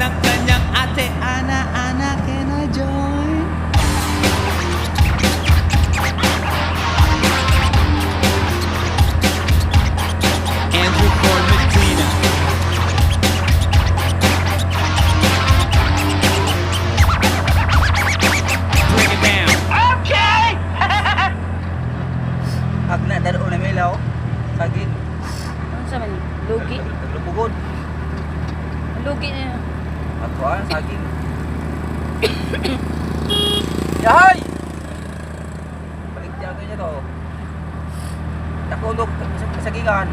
ng kanyang ate. Ana, can I join? Andrew Ford Medina. Bring it down. Okay! Agna daro na milaw. Saging. Ano sa man? Lugi. Lubugod. Lugi na yun. Ako saging. Yahay! Balik diyan ko niya to. Nakulog sa kasagingan.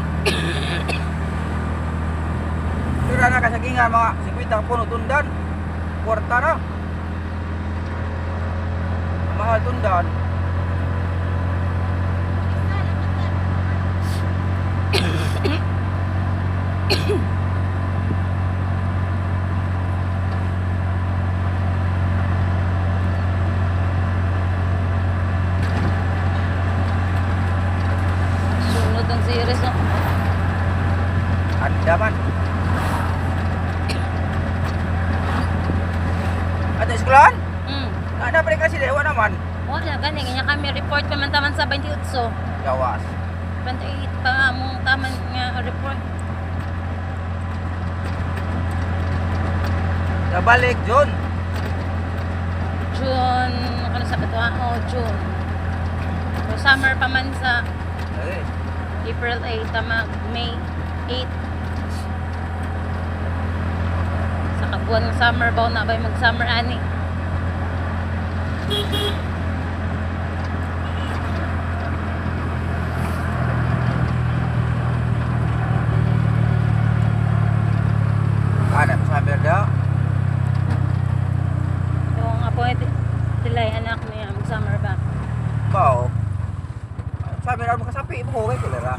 Tira na kasagingan mga 50 puno tundan. Kwarta na. Mahal tundan. Sunod ang series no? Andaman. Ada sekolahan? Ada mereka sih dewa naman. Wala, gani. Kanya kami report paman-taman sa 28. Gawas. 28 pa mong taman nga report. Nabalik Jun. June, ano sa katuwa? Oh, June. So, summer pa man sa Eh, April 8, tama, May 8. Sa kabuan ng summer ba na ba mag-summer ani? ada sa merda. Yung nga po, tilay anak niya mag-summer ba? Kau. Sa merda mo kasapi mo ko kay kulera.